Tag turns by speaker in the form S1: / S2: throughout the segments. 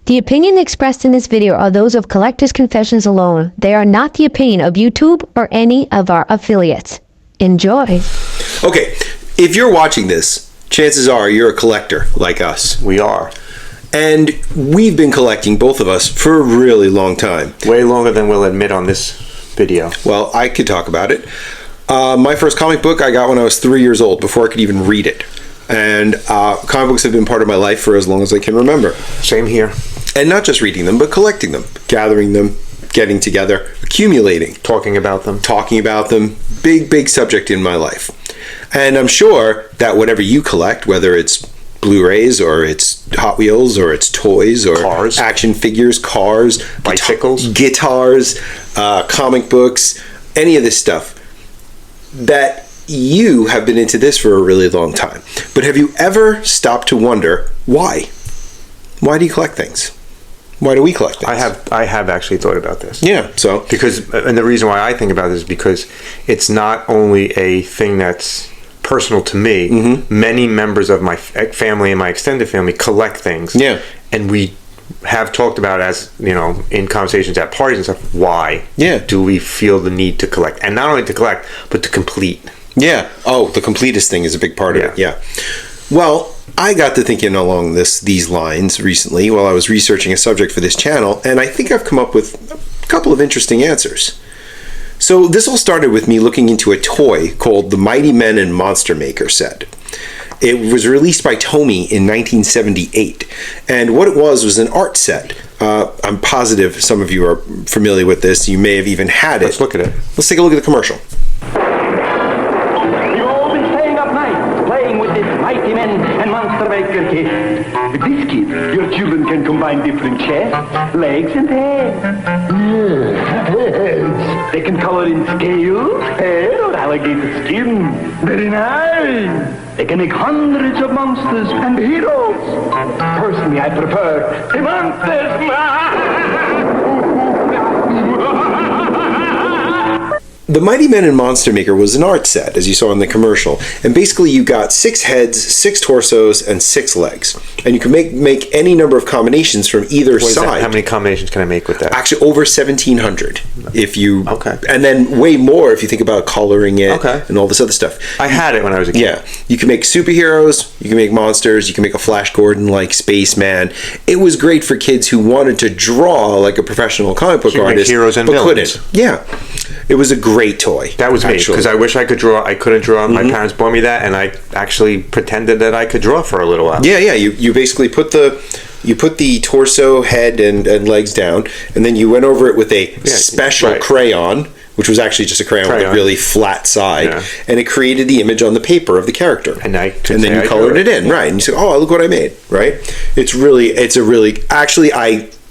S1: The opinion expressed in this video are those of Collector's Confessions alone. They are not the opinion of YouTube or any of our affiliates. Enjoy.
S2: Okay, if you're watching this, chances are you're a collector like us.
S3: We are.
S2: And we've been collecting, both of us, for a really long time.
S3: Way longer than we'll admit on this video.
S2: Well, I could talk about it. My first comic book I got when I was 3 years old, before I could even read it. And comic books have been part of my life for as long as I can remember.
S3: Same here.
S2: And not just reading them, but collecting them, gathering them, getting together, accumulating.
S3: Talking about them.
S2: Big, big subject in my life. And I'm sure that whatever you collect, whether it's Blu-rays or it's Hot Wheels or it's toys or
S3: cars,
S2: action figures, cars,
S3: bicycles,
S2: guitars, comic books, any of this stuff, that you have been into this for a really long time. But have you ever stopped to wonder why? Why do you collect things? Why do we collect things?
S3: I have actually thought about this.
S2: Yeah, so
S3: and the reason why I think about this is because it's not only a thing that's personal to me. Mm-hmm. Many members of my family and my extended family collect things.
S2: Yeah,
S3: and we have talked about, as you know, in conversations at parties and stuff, why do we feel the need to collect? And not only to collect, but to complete.
S2: Yeah. Oh, the completest thing is a big part of it. Yeah. Well, I got to thinking along these lines recently while I was researching a subject for this channel, and I think I've come up with a couple of interesting answers. So this all started with me looking into a toy called the Mighty Men and Monster Maker set. It was released by Tomy in 1978, and what it was an art set. I'm positive some of you are familiar with this. You may have even had it.
S3: Let's look at it.
S2: Let's take a look at the commercial.
S4: You've all been staying up nights playing with this Mighty Men and Monster Maker kit. With this kit, your children can combine different chests, legs, and heads. They can color in scales, hair, or alligator skin. Very nice. They can make hundreds of monsters and heroes. Personally, I prefer the monsters.
S2: The Mighty Men and Monster Maker was an art set, as you saw in the commercial, and basically you got 6 heads, 6 torsos, and 6 legs, and you can make any number of combinations from either side.
S3: How many combinations can I make with that?
S2: Actually, over 1,700. If you
S3: okay,
S2: and then way more if you think about coloring it and all this other stuff.
S3: I had it when I was a kid.
S2: Yeah, you can make superheroes, you can make monsters, you can make a Flash Gordon-like spaceman. It was great for kids who wanted to draw like a professional comic book artist,
S3: heroes and
S2: but
S3: villains.
S2: couldn't. Yeah, it was a great toy.
S3: That was me, because I wish I could draw. I couldn't draw. Mm-hmm. My parents bought me that, and I actually pretended that I could draw for a little while.
S2: Yeah. You basically put the torso, head, and legs down, and then you went over it with a special crayon, which was actually just a crayon with a really flat side, and it created the image on the paper of the character.
S3: And then
S2: you colored it in, right? And you said, "Oh, look what I made!" Right?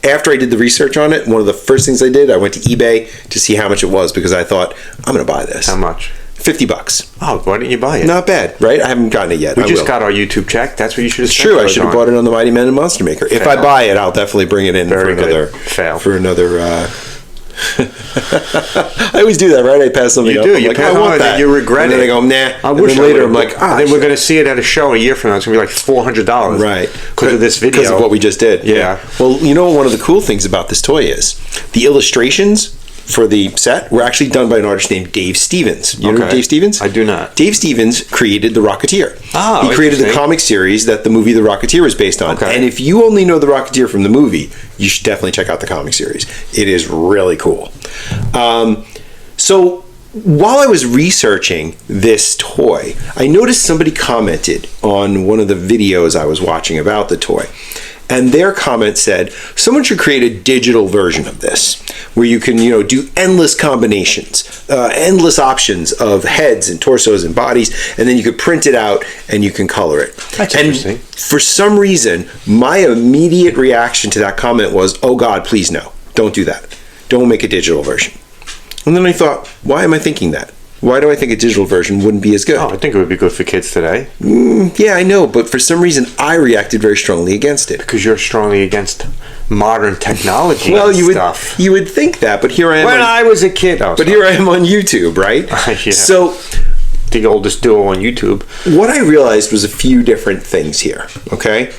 S2: After I did the research on it, one of the first things I did, I went to eBay to see how much it was, because I thought, I'm going to buy this.
S3: How much?
S2: $50.
S3: Oh, why didn't you buy it?
S2: Not bad, right? I haven't gotten it yet.
S3: We just got our YouTube check. That's what you should have
S2: spent. True, I should have bought it on the Mighty Men and Monster Maker. If I buy it, I'll definitely bring it in for another I always do that, right? I pass something up.
S3: You do.
S2: I'm
S3: you
S2: like,
S3: pass
S2: I want
S3: it,
S2: that.
S3: and you regret
S2: and
S3: it.
S2: And then I go, nah.
S3: I wish
S2: and then later I'm like,
S3: then we're going to see it at a show a year from now. It's going to be like $400.
S2: Right.
S3: Because of this video.
S2: Because of what we just did.
S3: Yeah.
S2: Well, you know, one of the cool things about this toy is the illustrations for the set were actually done by an artist named Dave Stevens. You know Dave Stevens?
S3: I do not.
S2: Dave Stevens created The Rocketeer.
S3: Oh,
S2: he created the comic series that the movie The Rocketeer is based on. Okay. And if you only know The Rocketeer from the movie, you should definitely check out the comic series. It is really cool. So while I was researching this toy, I noticed somebody commented on one of the videos I was watching about the toy. And their comment said, someone should create a digital version of this, where you can, do endless combinations, endless options of heads and torsos and bodies, and then you could print it out and you can color it.
S3: That's interesting.
S2: For some reason, my immediate reaction to that comment was, oh God, please no, don't do that. Don't make a digital version. And then I thought, why am I thinking that? Why do I think a digital version wouldn't be as good?
S3: Oh, I think it would be good for kids today.
S2: Yeah, I know, but for some reason I reacted very strongly against it.
S3: Because you're strongly against modern technology stuff.
S2: You would think that, but here I am.
S3: When I was a kid.
S2: Here I am on YouTube, right?
S3: Yeah.
S2: So,
S3: the oldest duo on YouTube.
S2: What I realized was a few different things here, okay?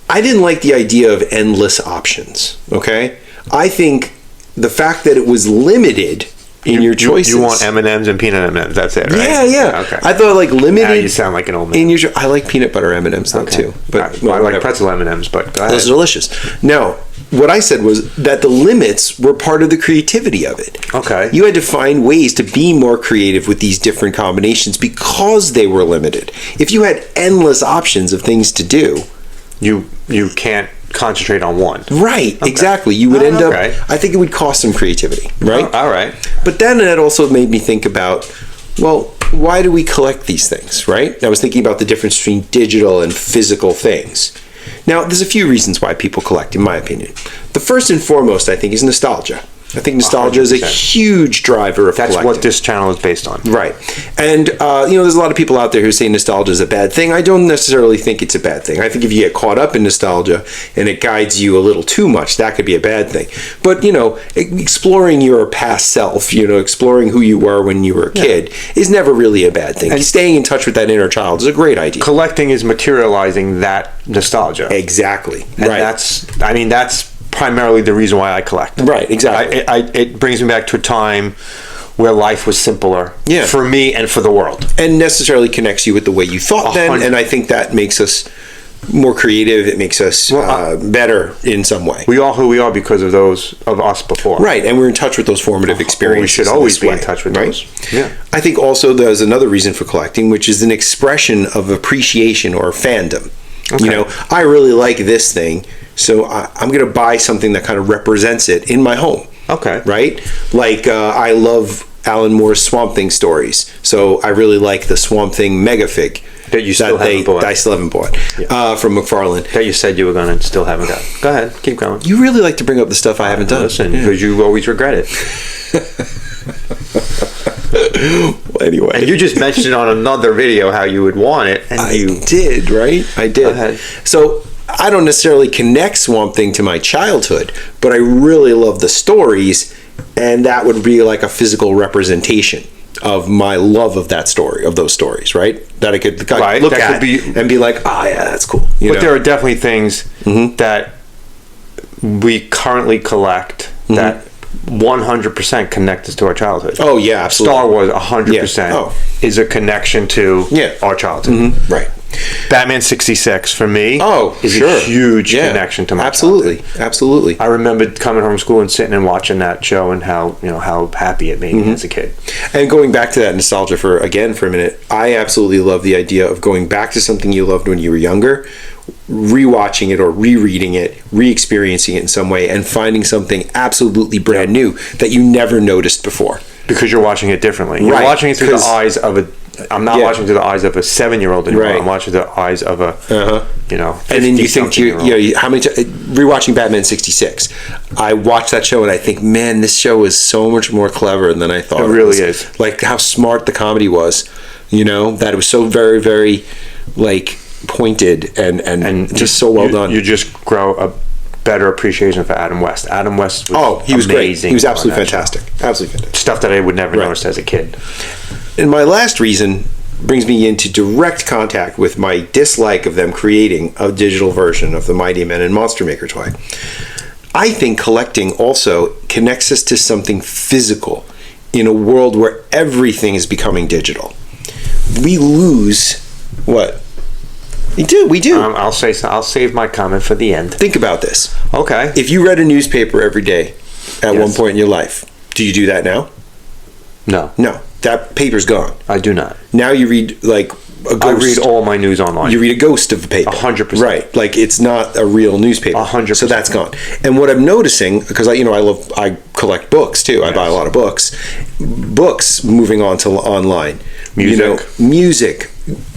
S2: I didn't like the idea of endless options. Okay, I think the fact that it was limited in your choices.
S3: You want M&Ms and peanut M&Ms. That's it, right?
S2: Yeah.
S3: Okay.
S2: I thought like limited.
S3: Now you sound like an old man.
S2: In your, I like peanut butter M&Ms though too, but
S3: I like pretzel M&Ms. But go ahead.
S2: those are delicious. Now, what I said was that the limits were part of the creativity of it.
S3: Okay.
S2: You had to find ways to be more creative with these different combinations because they were limited. If you had endless options of things to do,
S3: you can't concentrate on one.
S2: Right, exactly. You would end up,
S3: okay.
S2: I think it would cost some creativity, right?
S3: All right.
S2: But then it also made me think about, well, why do we collect these things, right? I was thinking about the difference between digital and physical things. Now, there's a few reasons why people collect, in my opinion. The first and foremost, I think, is nostalgia. I think nostalgia is a
S3: 100%.
S2: huge driver of
S3: That's
S2: collecting.
S3: what this channel is based on.
S2: Right. And, there's a lot of people out there who say nostalgia is a bad thing. I don't necessarily think it's a bad thing. I think if you get caught up in nostalgia and it guides you a little too much, that could be a bad thing. But, exploring your past self, exploring who you were when you were a kid is never really a bad thing. And staying in touch with that inner child is a great idea.
S3: Collecting is materializing that nostalgia.
S2: Exactly.
S3: And
S2: right.
S3: that's primarily the reason why I collect.
S2: Right, exactly.
S3: It brings me back to a time where life was simpler for me and for the world.
S2: And necessarily connects you with the way you thought then, and I think that makes us more creative. It makes us better in some way.
S3: We are who we are because of those of us before.
S2: Right, and we're in touch with those formative experiences.
S3: We should always be in touch with those.
S2: Yeah. I think also there's another reason for collecting, which is an expression of appreciation or fandom. Okay. I really like this thing, so I'm going to buy something that kind of represents it in my home.
S3: Okay.
S2: Right? Like, I love Alan Moore's Swamp Thing stories, so I really like the Swamp Thing Megafig.
S3: That you still haven't bought.
S2: That I still haven't bought.
S3: Yeah.
S2: From McFarlane.
S3: That you said you were going to still haven't got. Go ahead. Keep going.
S2: You really like to bring up the stuff I haven't done.
S3: Listen, because you always regret it.
S2: Well, anyway.
S3: And you just mentioned on another video how you would want it. And
S2: I did, right? I did.
S3: Go ahead.
S2: So I don't necessarily connect Swamp Thing to my childhood, but I really love the stories, and that would be like a physical representation of my love of that story, of those stories, right? That I could look at and be like, yeah, that's cool.
S3: But there are definitely things that we currently collect that 100% connect us to our childhood.
S2: Oh, yeah, absolutely.
S3: Star Wars, 100% is a connection to our childhood.
S2: Right.
S3: Batman 66 for me is
S2: a
S3: huge connection to my childhood.
S2: Absolutely.
S3: I remember coming home from school and sitting and watching that show and how happy it made me as a kid.
S2: And going back to that nostalgia for a minute, I absolutely love the idea of going back to something you loved when you were younger, rewatching it or rereading it, re-experiencing it in some way, and finding something absolutely brand new that you never noticed before.
S3: Because you're watching it differently. You're watching it through the eyes of a... I'm not watching through the eyes of a 7-year-old anymore. I'm watching through the eyes of a,
S2: and then you think, how many rewatching Batman 66, I watched that show and I think, man, this show is so much more clever than I thought.
S3: It really is.
S2: Like how smart the comedy was, that it was so very, very, like, pointed and just so well done.
S3: You just grow a better appreciation for Adam West. Adam West was
S2: he was
S3: amazing.
S2: Great. He was absolutely fantastic. Absolutely fantastic.
S3: Stuff that I would never notice as a kid.
S2: And my last reason brings me into direct contact with my dislike of them creating a digital version of the Mighty Men and Monster Maker toy. I think collecting also connects us to something physical in a world where everything is becoming digital. We lose what? We do.
S3: I'll save my comment for the end.
S2: Think about this.
S3: Okay.
S2: If you read a newspaper every day at one point in your life, do you do that now? No. That paper's gone.
S3: I do not.
S2: Now you read like a ghost.
S3: I read all my news online.
S2: You read a ghost of the paper.
S3: 100%.
S2: Right. Like it's not a real newspaper.
S3: 100%.
S2: So that's gone. And what I'm noticing, because I collect books too. I buy a lot of books. Books moving on to online. Music.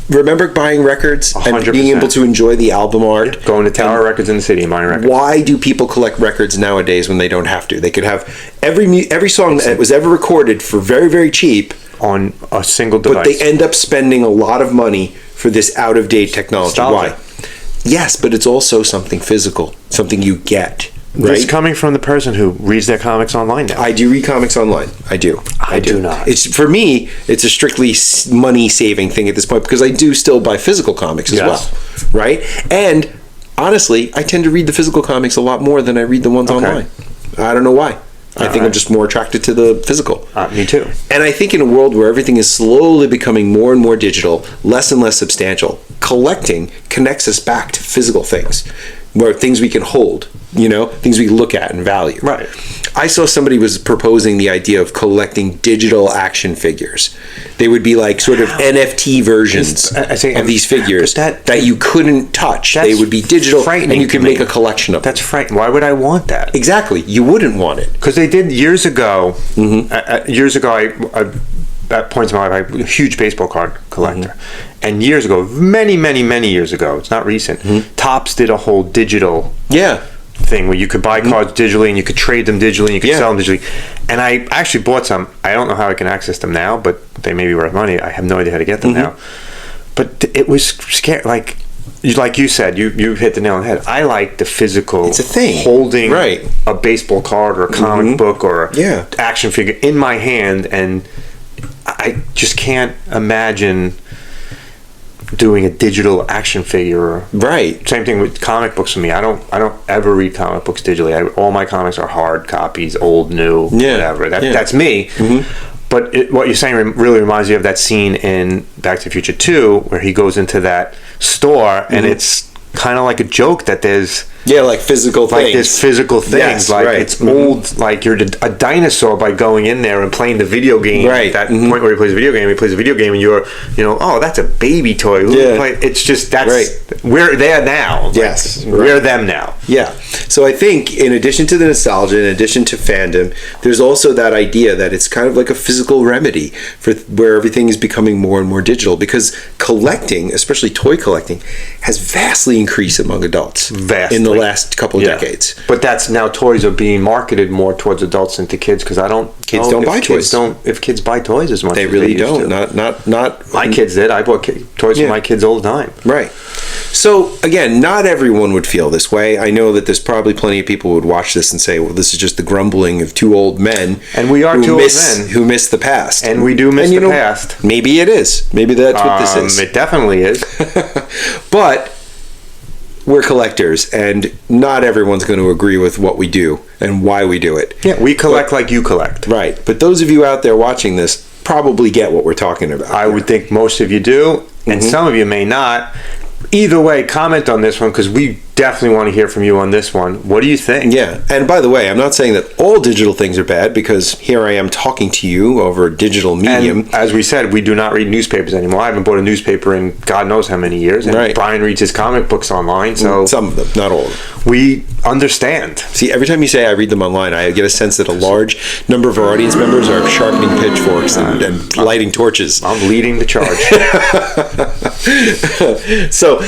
S2: Remember buying records
S3: 100%.
S2: and being able to enjoy the album art?
S3: Going to Tower Records in the city and buying records.
S2: Why do people collect records nowadays when they don't have to? They could have every song that was ever recorded for very, very cheap
S3: on a single device.
S2: But they end up spending a lot of money for this out-of-date technology.
S3: Nostalgia.
S2: Why? Yes, but it's also something physical, something you get. Right?
S3: This coming from the person who reads their comics online now.
S2: I do read comics online. I do.
S3: I do not.
S2: It's for me. It's a strictly money-saving thing at this point because I do still buy physical comics as well, right? And honestly, I tend to read the physical comics a lot more than I read the ones online. I don't know why. I think I'm just more attracted to the physical.
S3: Me too.
S2: And I think in a world where everything is slowly becoming more and more digital, less and less substantial, collecting connects us back to physical things, where things we can hold, things we can look at and value.
S3: Right.
S2: I saw somebody was proposing the idea of collecting digital action figures. They would be like sort of NFT versions of these figures that you couldn't touch. They would be digital, and you could make a collection of them.
S3: That's frightening. Why would I want that?
S2: Exactly. You wouldn't want it.
S3: Because they did years ago. At points in my life, I'm a huge baseball card collector. And years ago, many, many, many years ago, it's not recent, Topps did a whole digital thing where you could buy cards digitally and you could trade them digitally and you could sell them digitally. And I actually bought some. I don't know how I can access them now, but they may be worth money. I have no idea how to get them now. But it was scary. Like you said, you hit the nail on the head. I like the physical.
S2: It's a thing.
S3: Holding a baseball card or a comic book or a action figure in my hand, and I just can't imagine doing a digital action figure.
S2: Right.
S3: Same thing with comic books for me. I don't ever read comic books digitally. All my comics are hard copies, old, new, whatever. That's me. But what you're saying really reminds me of that scene in Back to the Future 2 where he goes into that store and it's kind of like a joke that there's
S2: like physical things.
S3: Like there's physical things. It's old, like you're a dinosaur by going in there and playing the video game. Right. At that point where he plays a video game, and you're, oh, that's a baby toy. It's just, we're there now.
S2: Yes.
S3: We're them now.
S2: Yeah. So I think in addition to the nostalgia, in addition to fandom, there's also that idea that it's kind of like a physical remedy for where everything is becoming more and more digital, because collecting, especially toy collecting, has vastly increased among adults. In the last couple decades.
S3: But that's now toys are being marketed more towards adults than to kids, because kids don't buy toys. If kids buy toys as much,
S2: they really don't. Not
S3: my kids did. I bought toys for my kids all the time.
S2: Right. So again, not everyone would feel this way. I know that there's probably plenty of people who would watch this and say, "Well, this is just the grumbling of two old men."
S3: And we are two old men
S2: who miss the past.
S3: And we do miss the past.
S2: Maybe it is. Maybe that's what this is.
S3: It definitely is.
S2: But we're collectors, and not everyone's going to agree with what we do and why we do it.
S3: Yeah, we collect like you collect.
S2: Right. But those of you out there watching this probably get what we're talking about.
S3: I would think most of you do, and some of you may not. Either way, comment on this one, because we definitely want to hear from you on this one. What do you think?
S2: Yeah. And by the way, I'm not saying that all digital things are bad, because here I am talking to you over a digital medium.
S3: And as we said, we do not read newspapers anymore. I haven't bought a newspaper in God knows how many years. And Brian reads his comic books online. So
S2: some of them, not all of them.
S3: We understand.
S2: See, every time you say I read them online, I get a sense that a large number of our audience members are sharpening pitchforks and lighting torches.
S3: I'm leading the charge.
S2: So,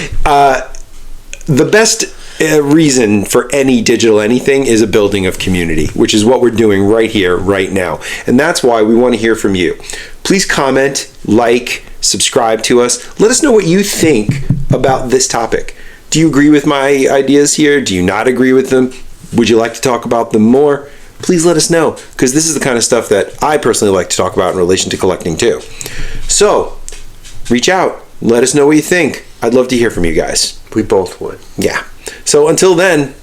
S2: the best reason for any digital anything is a building of community, which is what we're doing right here, right now. And that's why we want to hear from you. Please comment, like, subscribe to us. Let us know what you think about this topic. Do you agree with my ideas here? Do you not agree with them? Would you like to talk about them more? Please let us know, because this is the kind of stuff that I personally like to talk about in relation to collecting too. So, reach out. Let us know what you think. I'd love to hear from you guys.
S3: We both would.
S2: Yeah. So until then,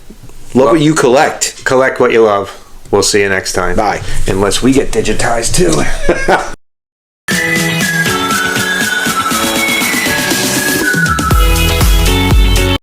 S2: love what you collect.
S3: Collect what you love. We'll see you next time.
S2: Bye.
S3: Unless we get digitized too.